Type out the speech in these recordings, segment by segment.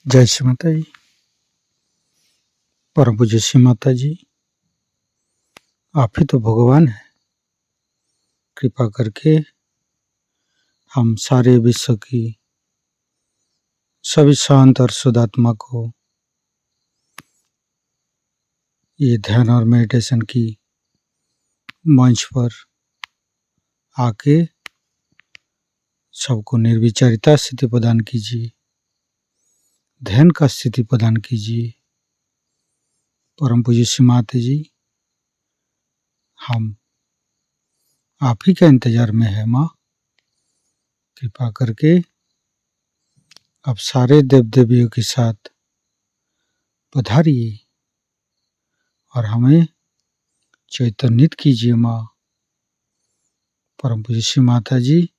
जय श्री माता जी। परम पूज्य श्री माता जी, आप ही तो भगवान है। कृपा करके हम सारे विश्व की सभी शांत और शुद्धात्मा को ये ध्यान और मेडिटेशन की मंच पर आके सबको निर्विचारिता स्थिति प्रदान कीजिए, ध्यान का स्थिति प्रदान कीजिए। परम पूज्य श्री माता जी, हम आप ही के इंतजार में है माँ। कृपा करके अब सारे देव देवियों के साथ पधारिए और हमें चैतन्यित कीजिए माँ। परम पूज्य श्री माता जी,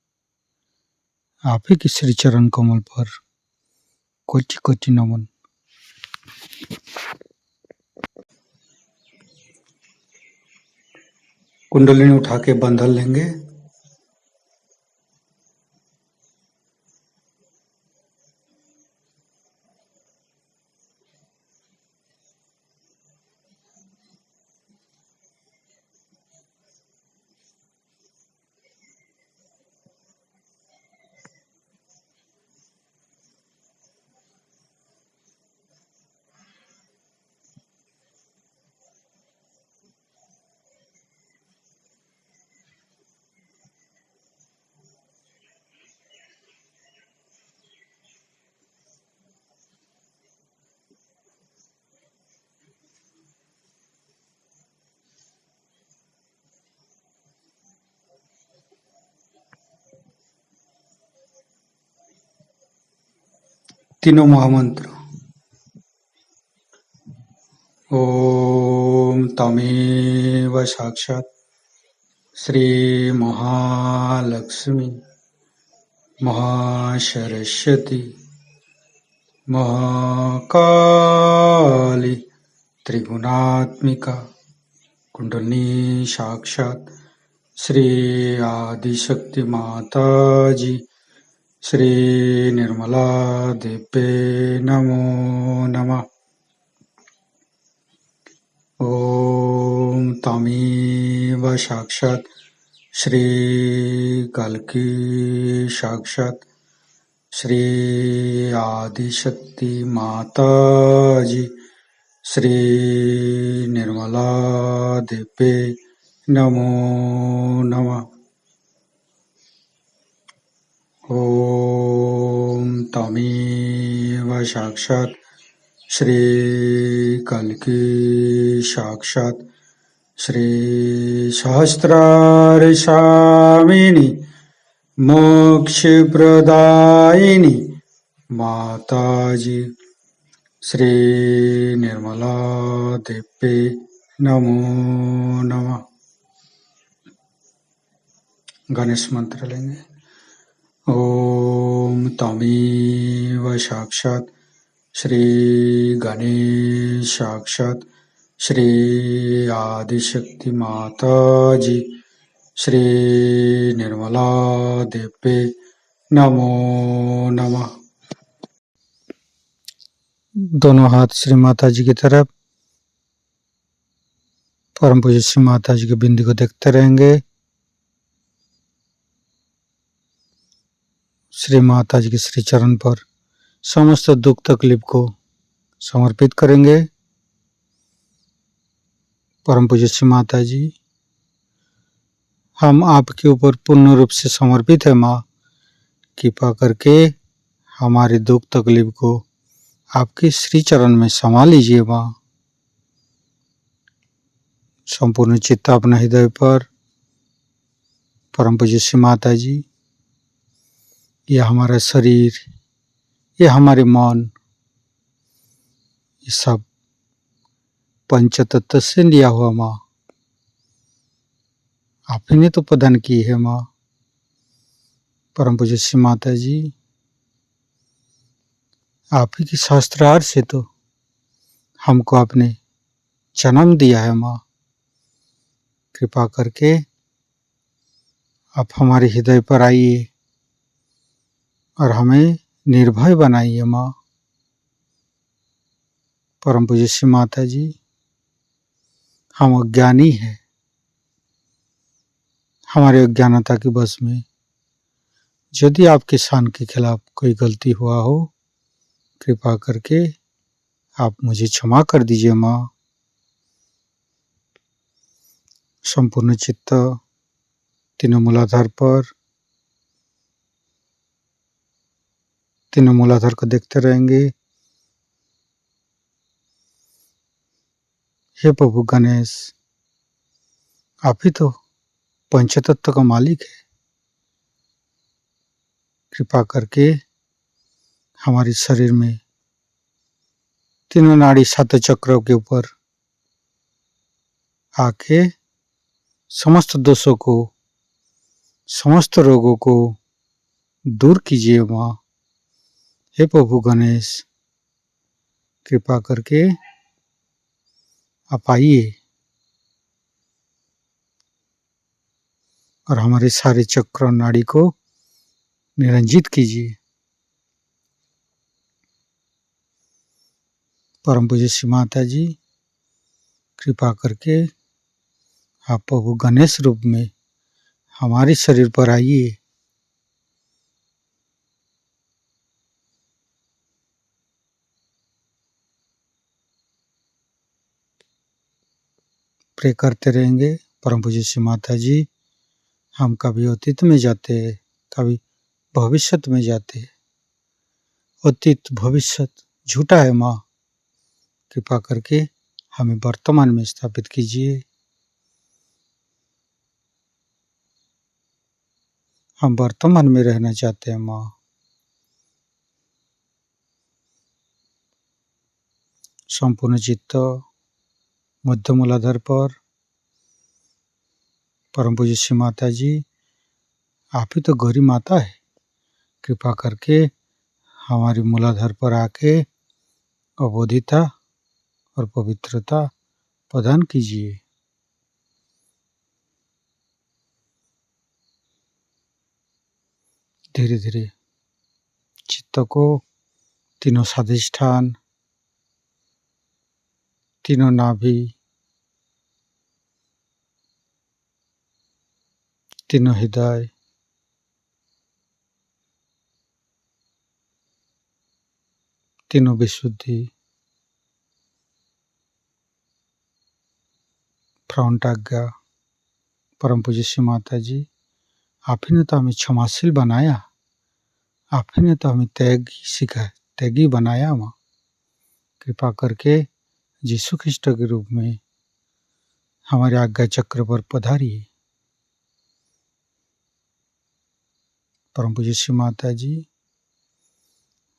आप ही के श्री चरण कमल पर कोटि कोटि नमन। कुंडलिनी उठा के बंधन लेंगे। तीनों महामंत्र। ओम तमेव साक्षात् श्री महालक्ष्मी महासरस्वती महाकाली त्रिगुणात्मिका कुंडलिनी साक्षात् श्री आदिशक्ति माता जी श्री निर्मला देवे नमो नमः। ओम तमेव साक्षात् श्री कल्की साक्षात् श्री आदिशक्ति माता जी श्री निर्मला देवे नमो नमः। ओम तमेव साक्षात् श्री कल्की साक्षात् श्री सहस्रार स्वामिनी मोक्षप्रदायिनी माताजी श्री निर्मला देवे नमो नमः। गणेश मंत्र लेंगे। ओम तमेव साक्षात् श्री गणेश साक्षात् श्री आदिशक्ति माता जी श्री निर्मला देवे नमो नमः। दोनों हाथ श्री माता जी की तरफ, परम पूज्य श्री माता जी के बिंदी को देखते रहेंगे। श्री माता जी के श्री चरण पर समस्त दुख तकलीफ को समर्पित करेंगे। परम पूज्य श्री माता जी, हम आपके ऊपर पूर्ण रूप से समर्पित है माँ। कृपा करके हमारे दुख तकलीफ को आपके श्री चरण में समा लीजिए माँ। संपूर्ण चित्त अपने हृदय पर। परम पूज्य श्री माता जी, यह हमारा शरीर, यह हमारे मन, ये सब पंचतत्व से लिया हुआ माँ। आप ही ने तो प्रदान की है माँ। परम पूज्य श्री माता जी, आप ही की शास्त्रार्थ से तो हमको आपने जन्म दिया है माँ। कृपा करके आप हमारे हृदय पर आइए और हमें निर्भय बनाइए माँ। परम पूज्य श्री माता जी, हम अज्ञानी हैं। हमारे अज्ञानता के बस में यदि आपके शान के खिलाफ कोई गलती हुआ हो, कृपा करके आप मुझे क्षमा कर दीजिए माँ। संपूर्ण चित्त तीनों मूलाधार पर, तीनों मूलाधार को देखते रहेंगे। हे प्रभु गणेश, आप ही तो पंचतत्व का मालिक है। कृपा करके हमारे शरीर में तीनों नाड़ी सात चक्रों के ऊपर आके समस्त दोषों को, समस्त रोगों को दूर कीजिए माँ। हे प्रभु गणेश, कृपा करके आप आइए और हमारे सारे चक्र नाड़ी को निरंजित कीजिए। परम पूज्य श्री माता जी, कृपा करके आप प्रभु गणेश रूप में हमारे शरीर पर आइए। प्रे करते रहेंगे। परम पूज्य श्री माता जी, हम कभी अतीत में जाते हैं, कभी भविष्य में जाते हैं। अतीत भविष्य झूठा है माँ। कृपा करके हमें वर्तमान में स्थापित कीजिए। हम वर्तमान में रहना चाहते हैं माँ। संपूर्ण चित्त मध्य मूलाधार पर, परम पूज्य श्री माता जी, आप ही तो गौरी माता है। कृपा करके हमारी मूलाधार पर आके अबोधिता और पवित्रता प्रदान कीजिए। धीरे धीरे चित्त को तीनों स्वाधिष्ठान, तीनों नाभि, तीनों हृदय, तीनों विशुद्धि, फ्रंट आज्ञा। परम पूज्य श्री माता जी, आप ही ने तो हमें क्षमाशील बनाया, आप ही ने तो हमें त्यागी सिखाया, त्यागी बनाया माँ। कृपा करके यीशु ख्रिस्ट के रूप में हमारे आज्ञा चक्र पर पधारिए। परम पूज्य श्री माता जी,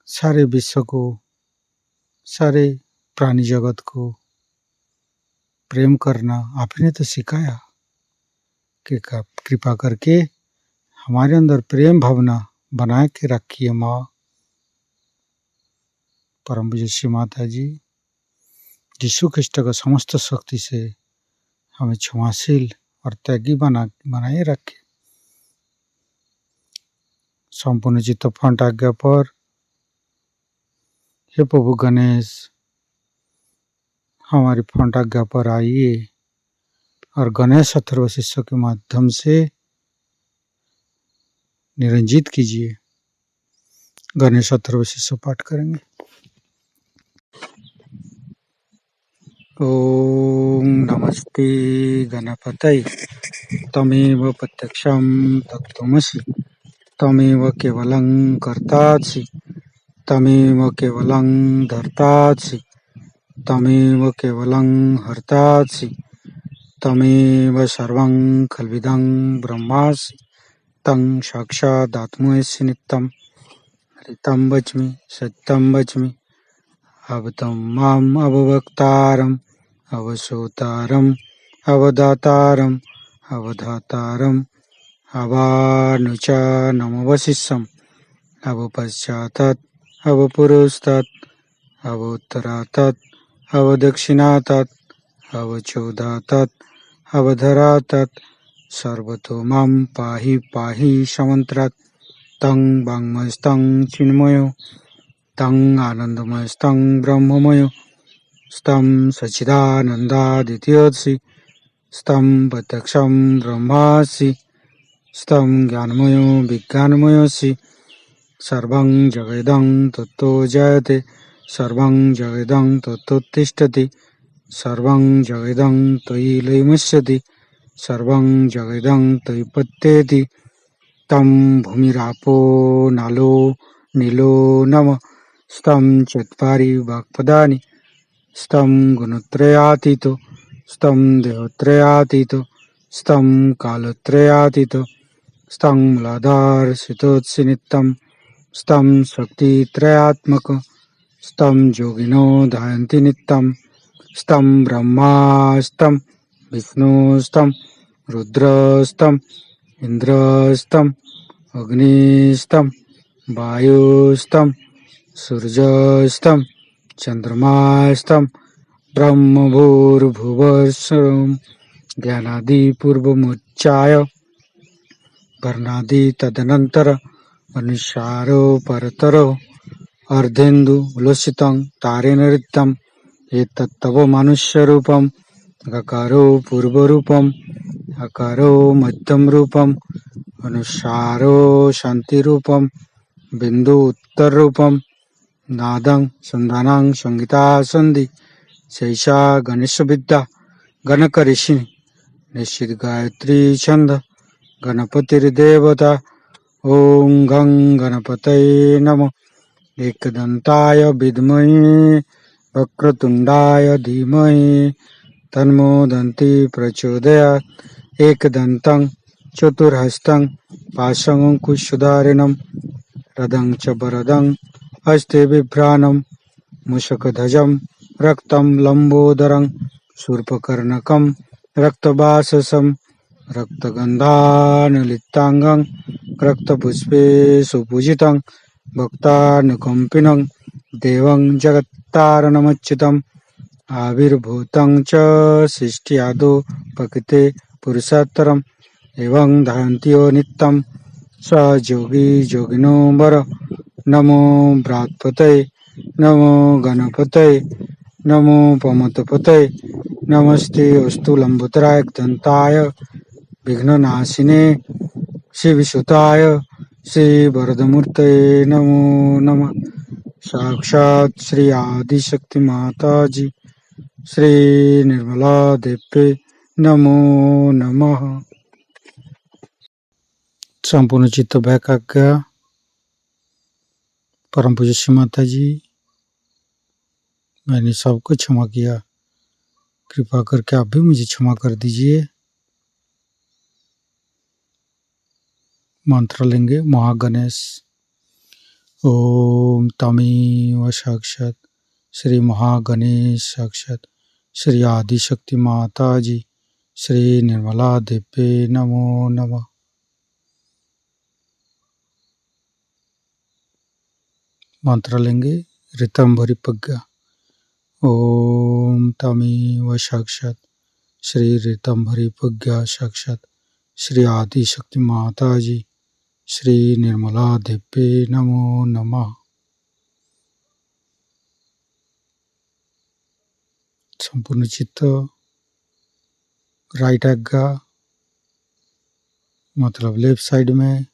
सारे विश्व को, सारे प्राणी जगत को प्रेम करना आप ही ने तो सिखाया। कृपा करके हमारे अंदर प्रेम भावना बनाए के रखिए माँ। परम पूज्य श्री माता जी, यीशु ख्रिस्ट का समस्त शक्ति से हमें क्षमाशील और त्यागी बनाए रखे। संपूर्ण चित्त फ्रंट आज्ञा पर, हे प्रभु गणेश, हमारी फ्रंट आज्ञा पर आइए और गणेश अथर्व शिष्य के माध्यम से निरंजित कीजिए। गणेश अथर्व शिष्य पाठ करेंगे। ओम नमस्ते गणपतये। तमेव प्रत्यक्षं तत्त्वमसि, तमेव केवलं कर्तासि, तमेव केवलं धर्तासि, तमेव केवलं हर्तासि, तमेव सर्वं खल्विदं ब्रह्मासि, तं साक्षादात्मैसि नित्यं। ऋतं वच्मि सत्यं वच्मि, अवतं माम् अववक्तारम्, अवसोतारम्, अवदातारम्, अवधातारम्, अवानुचानमवशिष्यम्, अवपश्चातात्, अवपुरस्तात्, अवोत्तरातात्, अवदक्षिणातात्, अवचोदातात्, अवधरातात्, सर्वतो मां पाहि पाहि समन्त्रात्। तं वाङ्मयस्तं चिन्मयो, तं आनन्दमयस्तं ब्रह्ममयो, स्तं सच्चिदानन्दादित्योऽसि स्तं प्रत्यक्षं ब्रह्मासि स्तं ज्ञानमयो विज्ञानमयोऽसि सर्वं जगदं तत्तो जयते सर्वं जगदं तत्तुत्तिष्ठति सर्वं जगदं त्वयि लयमुच्यते सर्वं जगदं त्वयि पत्येति तं भूमिरापो नलो नीलो नम स्तं चत्वारि वाक्पदानि स्तं गुणत्रयातीतो स्तं देवत्रयातीतो स्तं कालत्रयातीतो स्तं मूलाधारसितोत्सि नित्यं स्तं शक्तित्रयात्मक स्तं योगिनो ध्यायन्ति नित्यं स्तं ब्रह्मा स्तं विष्णु स्तं रुद्रस्तं इंद्रस्तं अग्निस्तं वायुस्तं सूर्यस्तं चंद्रमास्तं ब्रह्मभूर्भुवस्सुरं ज्ञानादिपूर्वमुच्चाय वर्णादि तदनंतर अनुसारो परतरो अर्धेन्दु उलसितं तारेण ऋतं एतत्तव मनुष्यरूपम् अकारो पूर्वरूपम् अकारो मध्यमरूपम् अनुसारो शान्तिरूपम् बिन्दु उत्तररूपम् नादं संधानं संगीता संधि शैषा गणेशविद्या गणकऋषि निश्चित गायत्री छंद गणपतिर्देवता ओं गं गणपतये नमः एकदन्ताय विद्महे वक्रतुण्डाय धीमहि तन्नो दन्ति प्रचोदयात् एकदन्तं चतुर्हस्तं पाशमङ्कुशधारिणं रदं च वरदं हस्ते बिभ्राणं मूषकध्वजं रक्तं लम्बोदरं शूर्पकर्णकं रक्तवाससं रक्तगन्धानुलिप्ताङ्गं रक्तपुष्पे सुपूजितं भक्तानुकम्पिनं देवं जगत्तारणमच्युतम् आविर्भूतं च सृष्ट्यादौ प्रकृते पुरुषोत्तरम् एवं ध्यान्त्यो नित्यं स योगी योगिनो वर नमो बृहत्पतये नमो गणपतये नमो पमतपतये नमस्ते अस्तु लंबोदराय दन्ताय विघ्ननाशिने श्रीविसुताय श्रीवरदमूर्तये नमो नमः साक्षात् श्री आदिशक्ति माताजी श्री निर्मला देवी नमो नमः। संपूर्ण चित्त बैकाग्या परम पूज्य श्री माता जी, मैंने सबको क्षमा किया, कृपा करके आप भी मुझे क्षमा कर दीजिए। मंत्र लेंगे महागणेश। ओम तमेव साक्षात श्री महागणेश साक्षात श्री आदिशक्ति माता जी श्री निर्मला देवी नमो नमः। मंत्र लेंगे ऋतंभरी प्रज्ञा। ओम तमेव साक्षात श्री ऋतंभरी प्रज्ञा साक्षात श्री आदिशक्ति माता जी श्री निर्मला देवी नमो नमः। संपूर्ण चित्त राइट आज्ञा मतलब लेफ्ट साइड में।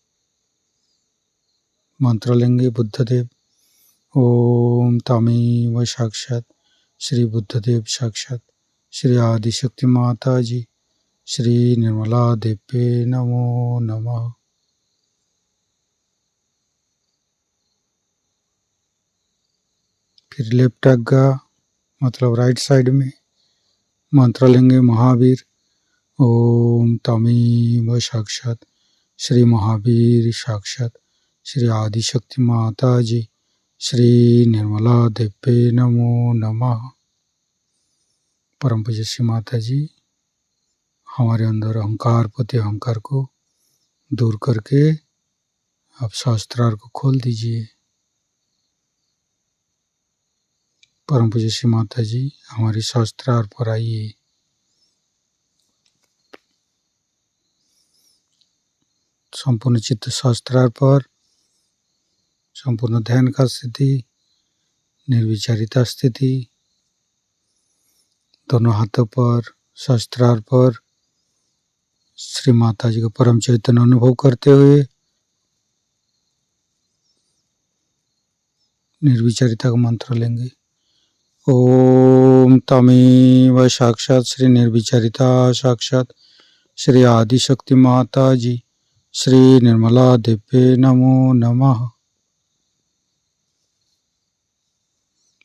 मंत्र लेंगे बुद्धदेव। ओम तमेव साक्षात श्री बुद्धदेव साक्षात श्री आदिशक्ति माता जी श्री निर्मला देवी नमो नमः। फिर लेफ्ट आज्ञा मतलब राइट साइड में। मंत्र लेंगे महावीर। ओम तमेव साक्षात श्री महावीर साक्षात श्री आदिशक्ति माता जी श्री निर्मला देवी नमो नमः। परम पूज्य श्री माता जी, हमारे अंदर अहंकार पति अहंकार को दूर करके आप शास्त्रार्थ को खोल दीजिए। परम पूज्य श्री माता जी, हमारी शास्त्रार्थ पर आइए। संपूर्ण चित्त शास्त्रार्थ पर, संपूर्ण ध्यान का स्थिति, निर्विचारिता स्थिति, दोनों हाथों पर, सहस्त्रार पर श्री माता जी का परम चैतन्य अनुभव करते हुए निर्विचारिता का मंत्र लेंगे। ओम तमेव साक्षात श्री निर्विचारिता साक्षात श्री आदिशक्ति माता जी श्री निर्मला देव्ये नमो नमः।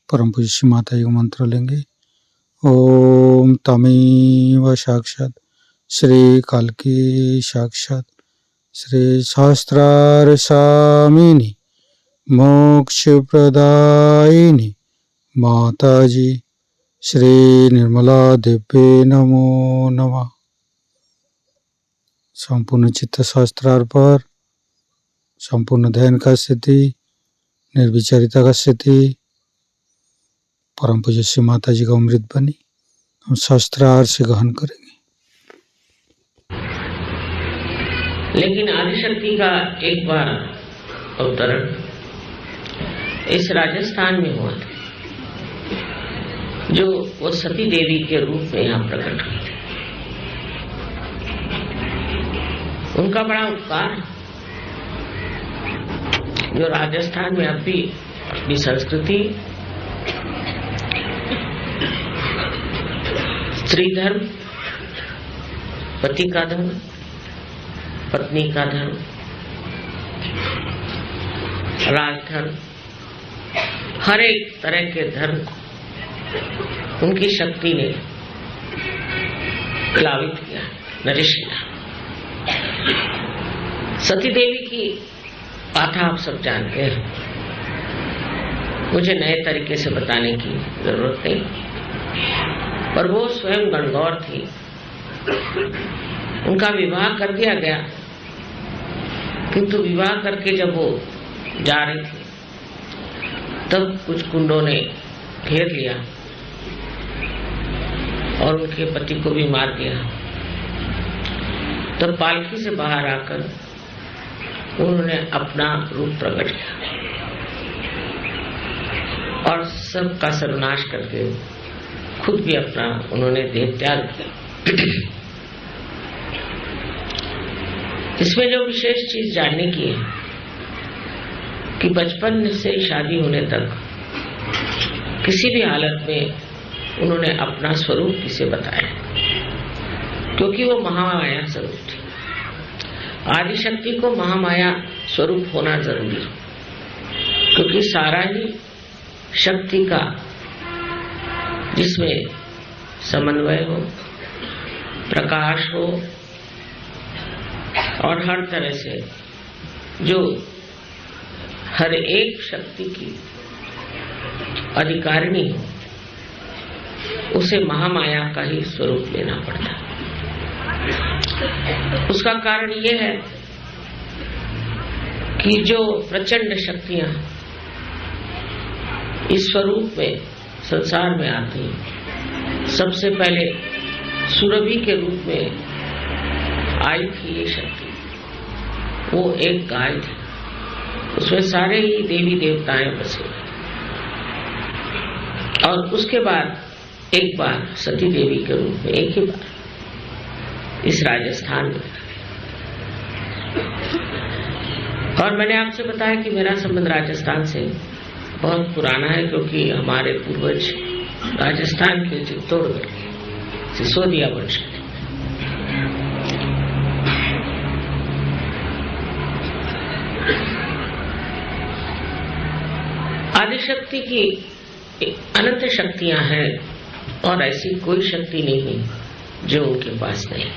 परम पूज्य श्री माता जी का मंत्र लेंगे। ओम तमेव साक्षात श्री कालकी साक्षात श्री सहस्त्रार स्वामिनी मोक्ष प्रदायिनी माता जी श्री निर्मला देव्ये नमो नमः। संपूर्ण चित्त सहस्त्रार पर संपूर्ण ध्यान का स्थिति, निर्विचारिता का स्थिति, परम पूज्य श्री माता जी का अमृत बनी हम सहस्त्रार से ग्रहण करेंगे। लेकिन आदिशक्ति का एक बार अवतरण इस राजस्थान में हुआ था, जो वो सती देवी के रूप में यहाँ प्रकट हुई थी। उनका बड़ा उपकार जो राजस्थान में अब भी अपनी संस्कृति, स्त्री धर्म, पति का धर्म, पत्नी का धर्म, राजधर्म, हर एक तरह के धर्म उनकी शक्ति ने प्लावित किया, नरिश किया। सती देवी की गाथा आप सब जानते हैं, मुझे नए तरीके से बताने की जरूरत नहीं, पर वो स्वयं गणगौर थी। उनका विवाह कर दिया गया, किंतु विवाह करके जब वो जा रही थी तब कुछ कुंडों ने घेर लिया और उनके पति को भी मार दिया। तब पालकी से बाहर आकर उन्होंने अपना रूप प्रकट किया और सबका सर्वनाश करके खुद भी अपना उन्होंने देह त्याग किया। इसमें जो विशेष चीज जानने की है कि बचपन से शादी होने तक किसी भी हालत में उन्होंने अपना स्वरूप किसे बताया, क्योंकि वो महामाया स्वरूप थी। आदिशक्ति को महामाया स्वरूप होना जरूरी है, क्योंकि सारा ही शक्ति का जिसमें समन्वय हो, प्रकाश हो और हर तरह से जो हर एक शक्ति की अधिकारिणी हो, उसे महामाया का ही स्वरूप लेना पड़ता है। उसका कारण यह है कि जो प्रचंड शक्तियां इस स्वरूप में संसार में आती हैं, सबसे पहले सुरभि के रूप में आई थी ये शक्ति। वो एक गाय थी, उसमें सारे ही देवी देवताएं बसे। और उसके बाद एक बार सती देवी के रूप में, एक ही बार इस राजस्थान में। और मैंने आपसे बताया कि मेरा संबंध राजस्थान से बहुत पुराना है, क्योंकि हमारे पूर्वज राजस्थान के चित्तौड़गढ़ के सिसोदिया वंश के। आदिशक्ति की अनंत शक्तियां हैं और ऐसी कोई शक्ति नहीं है जो उनके पास नहीं।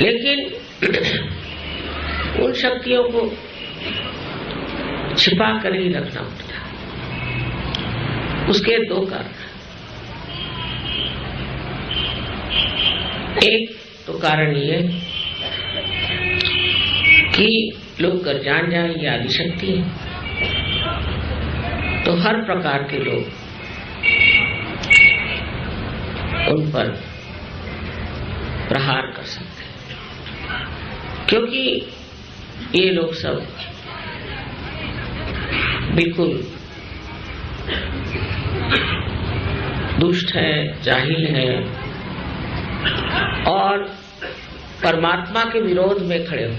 लेकिन उन शक्तियों को छिपा कर ही रखना पड़ता। उसके दो कारण, एक तो कारण ये कि लोग कर जान जाए ये आदिशक्ति है, तो हर प्रकार के लोग उन पर प्रहार कर सकते हैं, क्योंकि ये लोग सब बिल्कुल दुष्ट है, जाहिल है और परमात्मा के विरोध में खड़े हो,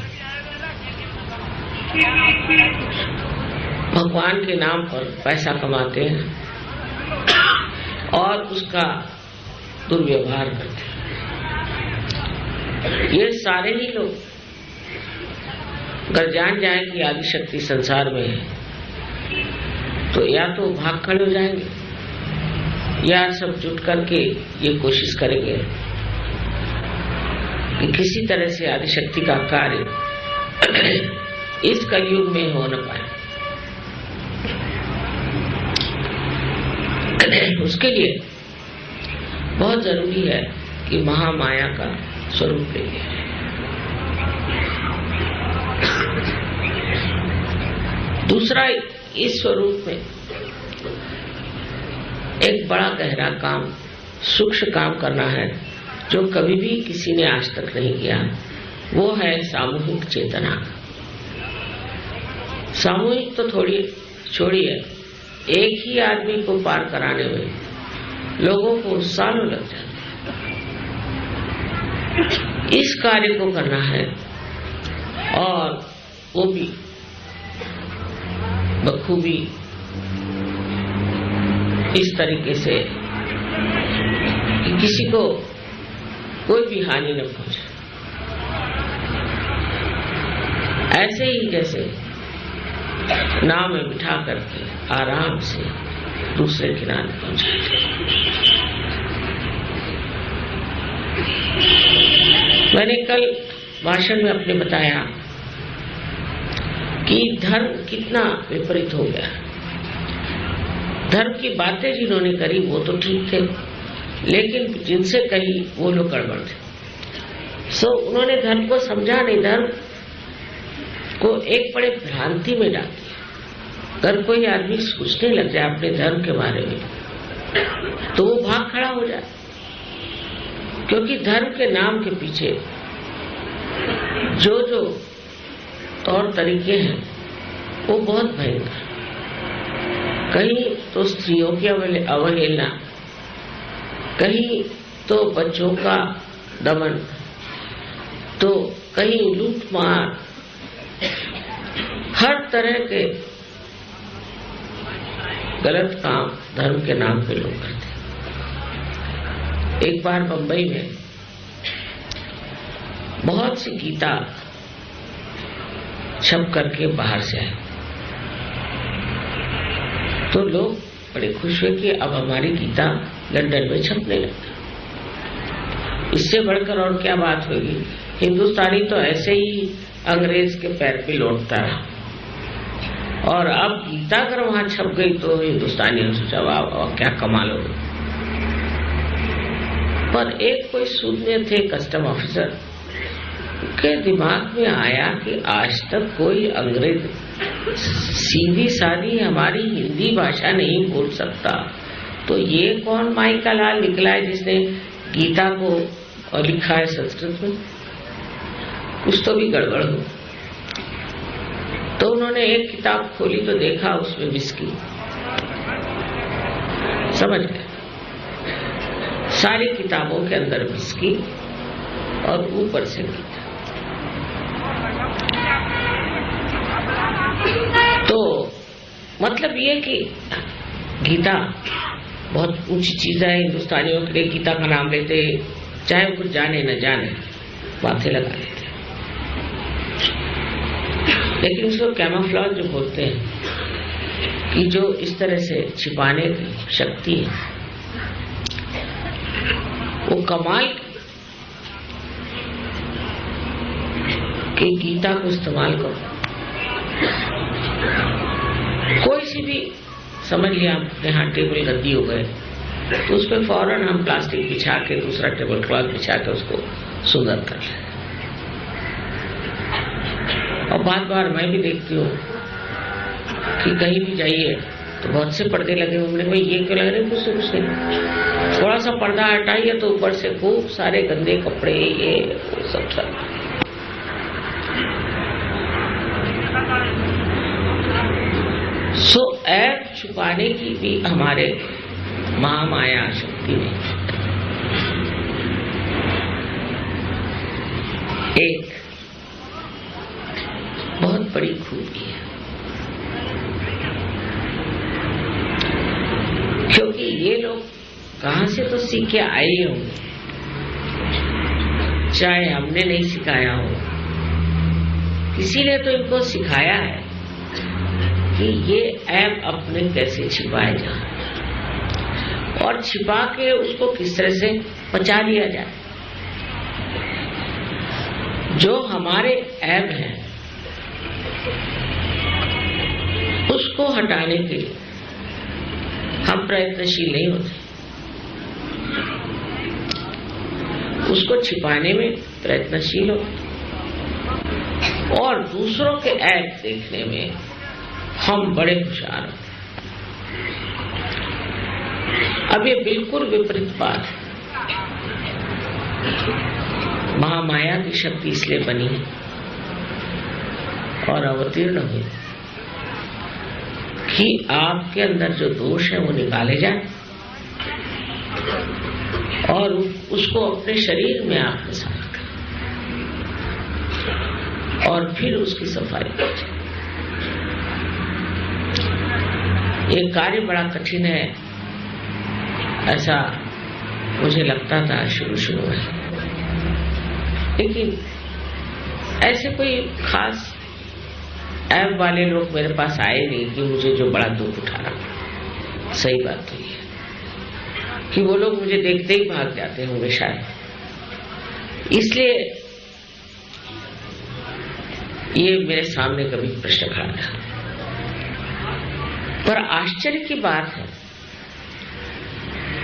भगवान के नाम पर पैसा कमाते हैं और उसका दुर्व्यवहार करते हैं। ये सारे ही लोग अगर जान जाए कि आदिशक्ति संसार में है तो या तो भाग खड़े हो जाएंगे या सब जुट करके ये कोशिश करेंगे कि किसी तरह से आदिशक्ति का कार्य इस कलयुग में हो न पाए। उसके लिए बहुत जरूरी है कि महामाया का स्वरूप लेंगे। दूसरा, इस स्वरूप में एक बड़ा गहरा काम, सूक्ष्म काम करना है जो कभी भी किसी ने आज तक नहीं किया। वो है सामूहिक चेतना। सामूहिक तो थोड़ी छोड़िए, एक ही आदमी को पार कराने में लोगों को सालों लग जाते। इस कार्य को करना है और वो भी बखूबी इस तरीके से कि किसी को कोई भी हानि न पहुंचे। ऐसे ही जैसे नाव में बिठा करके आराम से दूसरे किनारे पहुंचाते। मैंने कल भाषण में अपने बताया कि धर्म कितना विपरीत हो गया। धर्म की बातें जिन्होंने करी वो तो ठीक थे, लेकिन जिनसे कही वो लोग गड़बड़ थे। उन्होंने धर्म को समझा नहीं, धर्म को एक बड़े भ्रांति में डाल दिया। अगर कोई आदमी सोचने लग जाए अपने धर्म के बारे में तो वो भाग खड़ा हो जाए, क्योंकि धर्म के नाम के पीछे जो जो तौर तरीके हैं वो बहुत भयंकर। कहीं तो स्त्रियों की अवहेलना, कहीं तो बच्चों का दमन, तो कहीं लूटमार, हर तरह के गलत काम धर्म के नाम पे लोग करते। एक बार बंबई में बहुत सी गीता छप करके बाहर से आए तो लोग बड़े खुश हुए कि अब हमारी गीता लंदन में छपने लगी। इससे बढ़कर और क्या बात होगी। हिंदुस्तानी तो ऐसे ही अंग्रेज के पैर पे लौटता रहा और अब गीता अगर वहां छप गई तो हिंदुस्तानियों ने सोचा वाह क्या कमाल हो। पर एक कोई शून्य थे कस्टम ऑफिसर के दिमाग में आया कि आज तक कोई अंग्रेज सीधी सादी हमारी हिंदी भाषा नहीं बोल सकता, तो ये कौन माई का लाल निकला है जिसने गीता को और लिखा है संस्कृत में। कुछ तो भी गड़बड़ हो। तो उन्होंने एक किताब खोली तो देखा उसमें विस्की। समझ गए, सारी किताबों के अंदर विस्की और ऊपर से गीता। तो मतलब ये कि गीता बहुत ऊंची चीज है। हिंदुस्तानियों के लिए गीता का नाम लेते, चाहे वो कुछ जाने न जाने, बातें लगा लेते। लेकिन उसको कैमोफ्लेज जो बोलते हैं कि जो इस तरह से छिपाने की शक्ति है वो कमाल की गीता को इस्तेमाल करो। कोई सी भी समझ लिया यहाँ टेबल गद्दी हो गए तो उस पर फौरन हम प्लास्टिक बिछा के दूसरा टेबल क्लॉथ बिछा के उसको सुंदर कर लें। और बार मैं भी देखती हूँ कि कहीं भी जाइए तो बहुत से पर्दे लगे हुए, भाई ये क्यों लग रहे, कुछ नहीं। थोड़ा सा पर्दा हटाइए तो ऊपर से खूब सारे गंदे कपड़े, ये सब ऐप छुपाने की भी हमारे महामाया शक्ति में एक बहुत बड़ी खूबी है, क्योंकि ये लोग कहां से तो सीख के आए होंगे, चाहे हमने नहीं सिखाया हो, किसी ने तो इनको सिखाया है कि ये ऐप अपने कैसे छिपाए जाए और छिपा के उसको किस तरह से बचा लिया जाए। जो हमारे ऐप हैं उसको हटाने के लिए हम प्रयत्नशील नहीं होते, उसको छिपाने में प्रयत्नशील होते और दूसरों के ऐप देखने में हम बड़े होशियार होते। अब ये बिल्कुल विपरीत बात है। महामाया की शक्ति इसलिए बनी है और अवतीर्ण हुई कि आपके अंदर जो दोष है वो निकाले जाए और उसको अपने शरीर में आत्मसात करें और फिर उसकी सफाई करें। ये कार्य बड़ा कठिन है, ऐसा मुझे लगता था शुरू में, लेकिन ऐसे कोई खास ऐप वाले लोग मेरे पास आए नहीं कि मुझे जो बड़ा दुख उठा रहा। सही बात तो ये कि वो लोग मुझे देखते ही भाग जाते होंगे शायद, इसलिए ये मेरे सामने कभी प्रश्न खड़ा था। पर आश्चर्य की बात है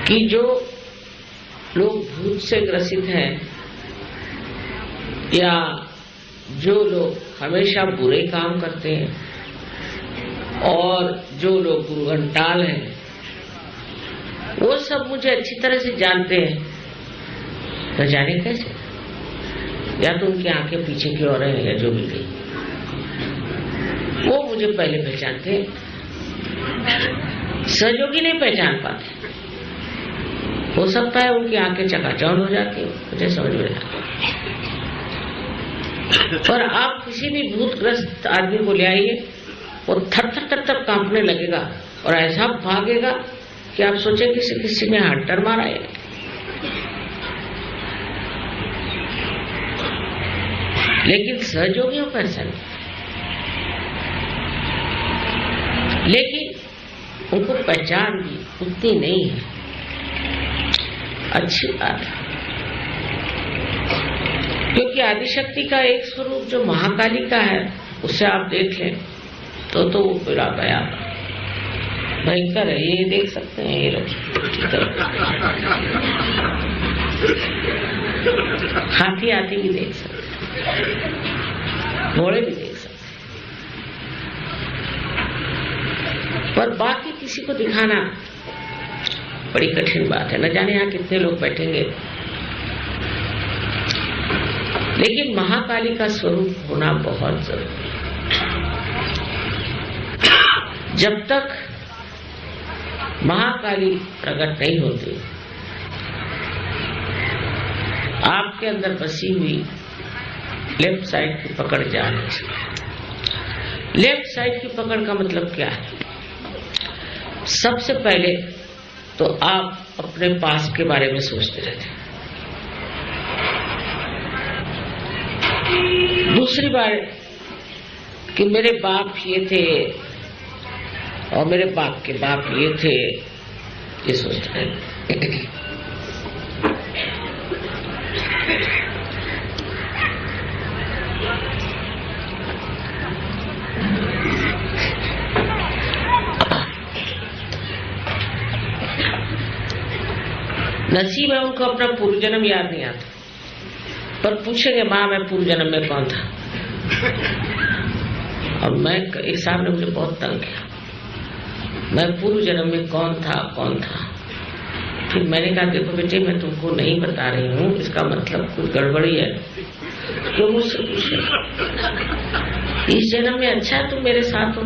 कि जो लोग भूत से ग्रसित हैं या जो लोग हमेशा बुरे काम करते हैं और जो लोग गुरुघंटाल हैं, वो सब मुझे अच्छी तरह से जानते हैं। न जाने कैसे, या तो उनकी आंखें पीछे की ओर हैं या जो भी गई, वो मुझे पहले पहचानते हैं, सहयोगी नहीं पहचान पाते। हो सकता है उनकी आंखें चकाचौंध हो जाती है, मुझे समझ में आता है। पर आप किसी भी भूतग्रस्त आदमी को ले आइए, वो थर थर थर कांपने लगेगा और ऐसा भागेगा कि आप सोचेंगे कि किसी ने हंटर मारा है। लेकिन सहयोगियों का ऐसा नहीं, लेकिन उनको पहचान भी उतनी नहीं है। अच्छी बात है, क्योंकि आदिशक्ति का एक स्वरूप जो महाकाली का है, उससे आप देख लें तो वो पूरा गया भयंकर है। ये देख सकते हैं, ये लोग हाथी भी देख सकते हैं, घोड़े भी देख सकते हैं, पर बाकी किसी को दिखाना बड़ी कठिन बात है। न जाने यहाँ कितने लोग बैठेंगे, लेकिन महाकाली का स्वरूप होना बहुत जरूरी है। जब तक महाकाली प्रकट नहीं होती, आपके अंदर बसी हुई लेफ्ट साइड की पकड़ जा नहीं सकती। लेफ्ट साइड की पकड़ का मतलब क्या है? सबसे पहले तो आप अपने पास के बारे में सोचते रहते हैं। दूसरी बात कि मेरे बाप ये थे और मेरे बाप के बाप ये थे, ये सोचते हैं। नसीब है उनको अपना पूर्व जन्म याद नहीं आता, पर पूछेंगे माँ मैं पूर्व जन्म में कौन था। और मैं एक साहब ने मुझे बहुत तंग किया, मैं पूर्व जन्म में कौन था। फिर मैंने कहा देखो बेटे, मैं तुमको नहीं बता रही हूँ, इसका मतलब कुछ गड़बड़ी है। तो मुझसे पूछे इस जन्म में अच्छा है तुम मेरे साथ हो,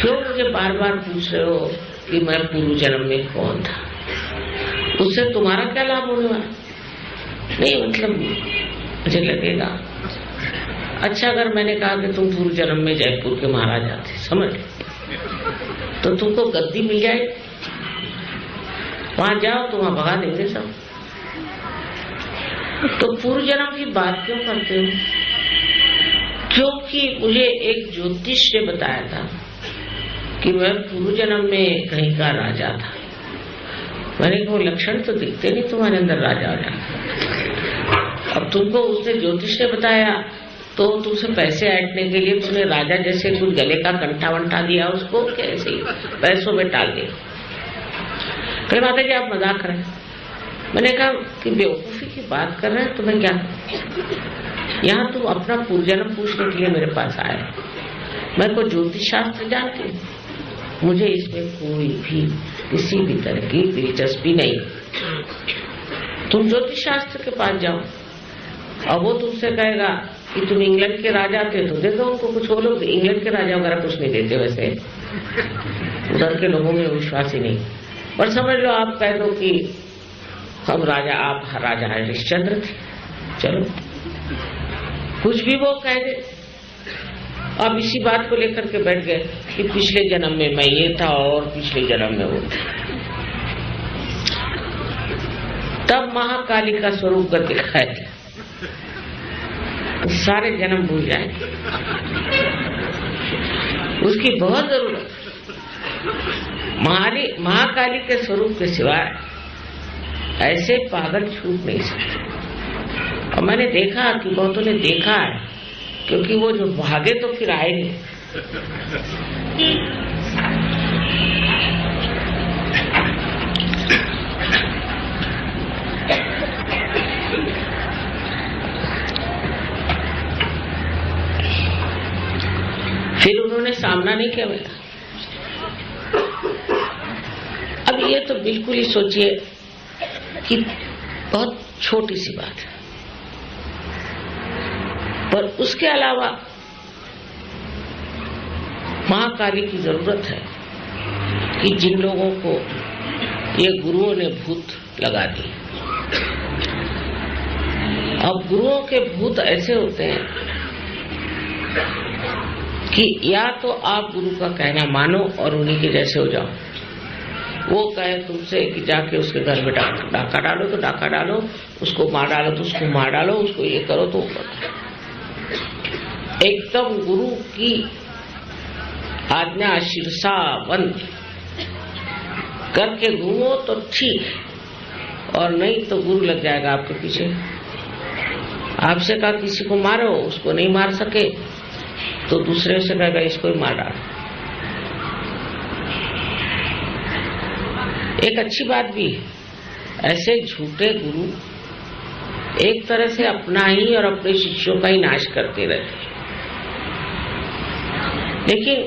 क्यों मुझे बार बार पूछ रहे हो कि मैं पूर्व जन्म में कौन था, उससे तुम्हारा क्या लाभ होने वाला? नहीं, मतलब मुझे लगेगा अच्छा अगर मैंने कहा कि तुम पूर्व जन्म में जयपुर के महाराजा थे, समझ तो तुमको गद्दी मिल जाए, वहां जाओ तो वहां भगा देंगे सब। तो पूर्व जन्म की बात क्यों करते हो? क्योंकि मुझे एक ज्योतिष ने बताया था कि मैं पूर्व जन्म में कहीं का राजा था। मैंने कहा लक्षण तो दिखते नहीं तुम्हारे अंदर राजा वाला। अब तुमको उसने ज्योतिष ने बताया तो तुमसे पैसे ऐंठने के लिए उसने राजा जैसे कुछ गले का कंठा वंठा दिया उसको, कैसे पैसों में टाल दिया। कहीं माता जी आप मजाक कर रहे हैं। मैंने कहा कि बेवकूफी की बात कर रहे हैं, तुम्हें क्या, यहाँ तुम अपना पूर्वजन्म पूछने के लिए मेरे पास आए। मैं को ज्योतिष शास्त्र जानती हूँ, मुझे इसमें कोई भी किसी भी तरह की दिलचस्पी नहीं। तुम ज्योतिष शास्त्र के पास जाओ और वो तुमसे कहेगा कि तुम इंग्लैंड के राजा थे तो दे दो उनको कुछ। वो लोग इंग्लैंड के राजा वगैरह कुछ नहीं देते, वैसे उधर के लोगों में विश्वास ही नहीं। पर समझ लो आप कह दो कि हम राजा, आप राजा हरिश्चंद्र थे, चलो कुछ भी वो कह दे। अब इसी बात को लेकर के बैठ गए कि पिछले जन्म में मैं ये था और पिछले जन्म में वो था। तब महाकाली का स्वरूप कर दिखाया गया, सारे जन्म भूल जाएंगे। उसकी बहुत जरूरत है। महाकाली के स्वरूप के सिवाय ऐसे पागल छूट नहीं सकते। और मैंने देखा कि बहुतों ने देखा है, क्योंकि वो जो भागे तो फिर आए नहीं। फिर उन्होंने सामना नहीं किया मेरा। अब ये तो बिल्कुल ही सोचिए कि बहुत छोटी सी बात है, पर उसके अलावा महाकाली की जरूरत है कि जिन लोगों को ये गुरुओं ने भूत लगा दिए। अब गुरुओं के भूत ऐसे होते हैं कि या तो आप गुरु का कहना मानो और उन्हीं के जैसे हो जाओ। वो कहे तुमसे कि जाके उसके घर में डाका डालो तो डाका डालो, उसको मार डालो तो उसको मार डालो, उसको ये करो तो करो। एकदम गुरु की आज्ञा शीर्षा बंद करके घूमो तो ठीक है, और नहीं तो गुरु लग जाएगा आपके पीछे। आपसे कहा किसी को मारो, उसको नहीं मार सके तो दूसरे से कहेगा इसको ही मार डालो। एक अच्छी बात भी है, ऐसे झूठे गुरु एक तरह से अपना ही और अपने शिष्यों का ही नाश करते रहते। लेकिन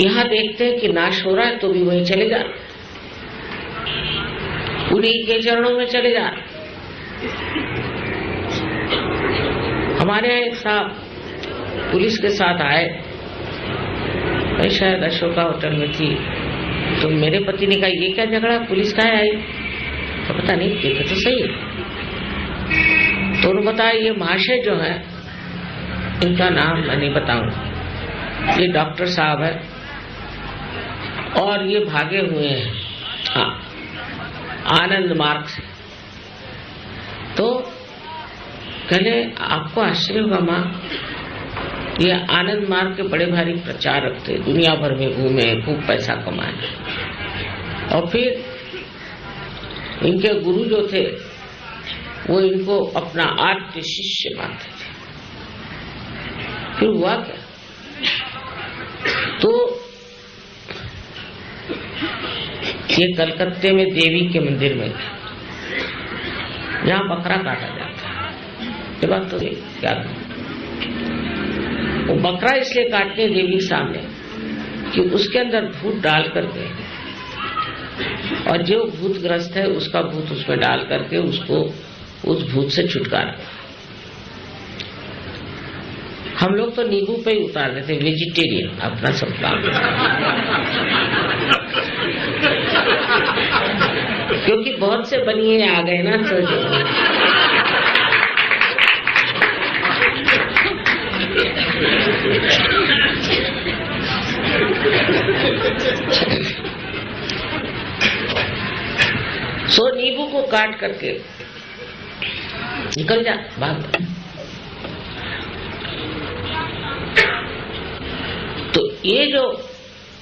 यहां देखते हैं कि नाश हो रहा है तो भी वहीं चले जा, उन्हीं के चरणों में चले जा। हमारे यहाँ एक साहब पुलिस के साथ आए, मैं शायद अशोका होटल में थी, तो मेरे पति ने कहा ये क्या झगड़ा, पुलिस कहाँ आई? तो पता नहीं, देखो तो सही। तो उन्होंने बताया ये महाशय जो है, इनका नाम मैं नहीं बताऊंगा, ये डॉक्टर साहब है और ये भागे हुए हैं, हाँ, आनंद मार्ग से। तो कहले आपको आश्चर्य होगा माँ, ये आनंद मार्ग के बड़े भारी प्रचारक थे, दुनिया भर में घूमे, खूब पैसा कमाए, और फिर इनके गुरु जो थे वो इनको अपना आद्य शिष्य मानते थे। फिर हुआ क्या, तो ये कलकत्ते में देवी के मंदिर में थे, जहाँ बकरा काटा जाता है। ये बात तो क्या, वो बकरा इसलिए काटते हैं देवी के सामने कि उसके अंदर भूत डाल करके, और जो भूतग्रस्त है उसका भूत उसमें डाल करके उसको उस भूत से छुटकारा। हम लोग तो नींबू पे ही उतार देते, वेजिटेरियन अपना सब काम। से बनिए आ गए ना तो सो नींबू को काट करके निकल जा, भाग। तो ये जो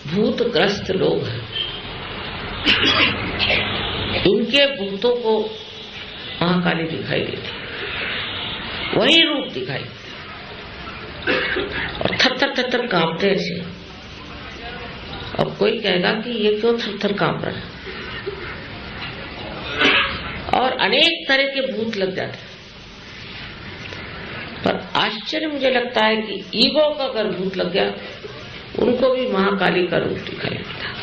भूतग्रस्त लोग हैं, उनके भूतों को महाकाली दिखाई देती, वही रूप दिखाई देती और थर थर थर थर कांपते ऐसे। अब कोई कहेगा कि ये क्यों थर थर कांप रहा है, और अनेक तरह के भूत लग जाते हैं। पर आश्चर्य मुझे लगता है कि ईगो का अगर भूत लग गया, उनको भी महाकाली का रूप दिखाई देता।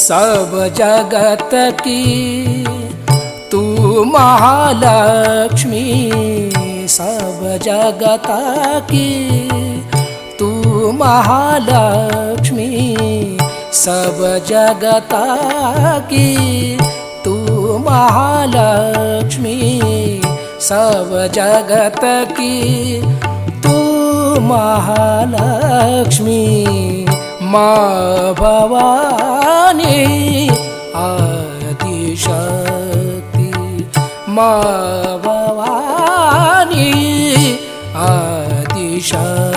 सब जगत की तू महालक्ष्मी, सब जगत की तू महालक्ष्मी, सब जगत की तू महालक्ष्मी, सब जगत की तू महालक्ष्मी। माँ भवानी आदिशक्ति, माँ भवानी आदिशक्ति।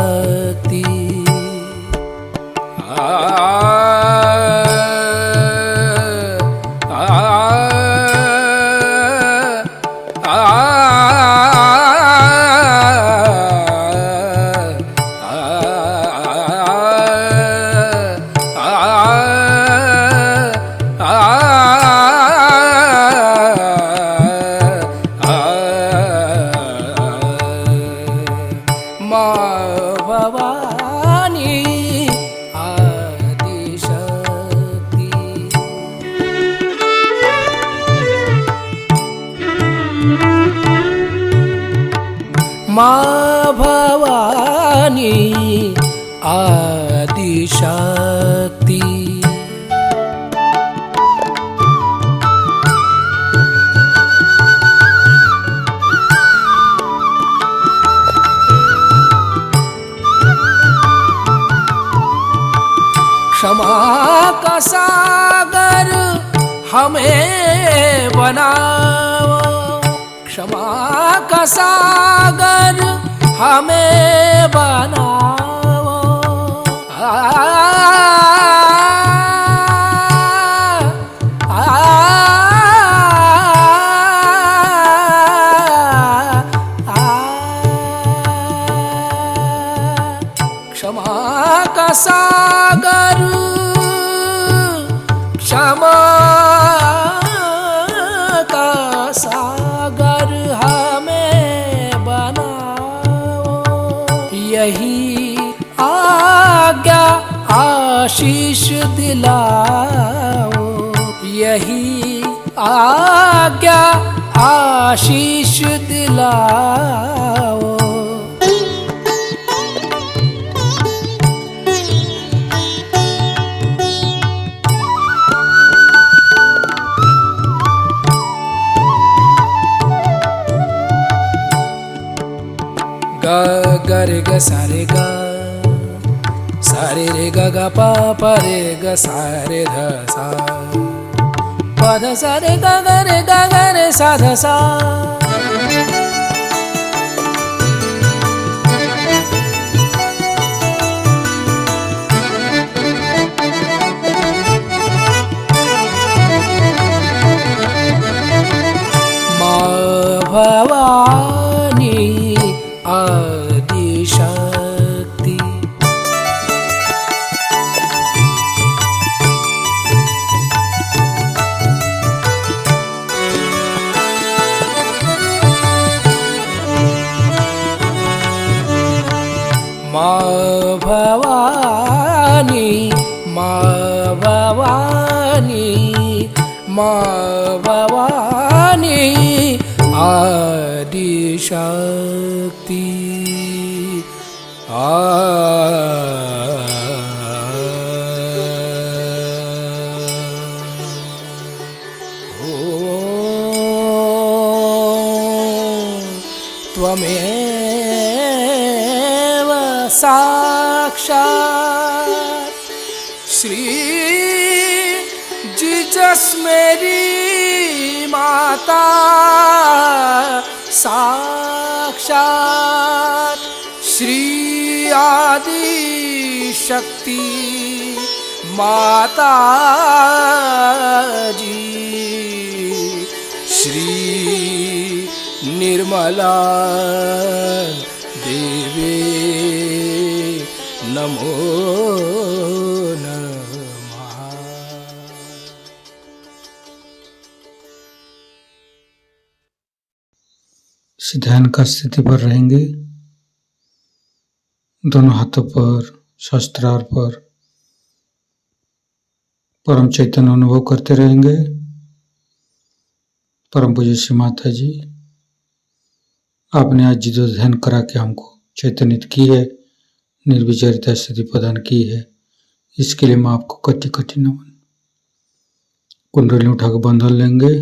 माँ भवानी आदिशक्ति। क्षमा का सागर हमें बनाओ, क्षमा का सागर हमें बनाओ। क्षमा का सागर, क्षमा का सागर हमें बनाओ। यही आज्ञा आशीष दिलाओ, यही आज्ञा आशीष दिलाओ। ग ग रे ग सा रे ग, सा रे रे ग ग प प रे ग सा रे ध सा, प ध सा रे ग ग रे ग ग रे सा ध सा। माँ भवानी आदि शक्ति, माँ भवानी, माँ भवानी, माँ भवानी आदि शक्ति। त्वमेव साक्षात् श्री जीसस मेरी माता, साक्षात श्री आदि शक्ति माता जी, श्री निर्मला देवी नमो नमः। ध्यान का स्थिति पर रहेंगे, दोनों हाथों पर शस्त्रार पर परम चैतन्य अनुभव करते रहेंगे। परम पूज्य श्री माता जी, आपने आज जिदो ध्यान करा के हमको चैतन्यित की है, निर्विचारिता स्थिति प्रदान की है, इसके लिए मैं आपको कटी कटी नमन। कुंडली उठाकर बंधन लेंगे।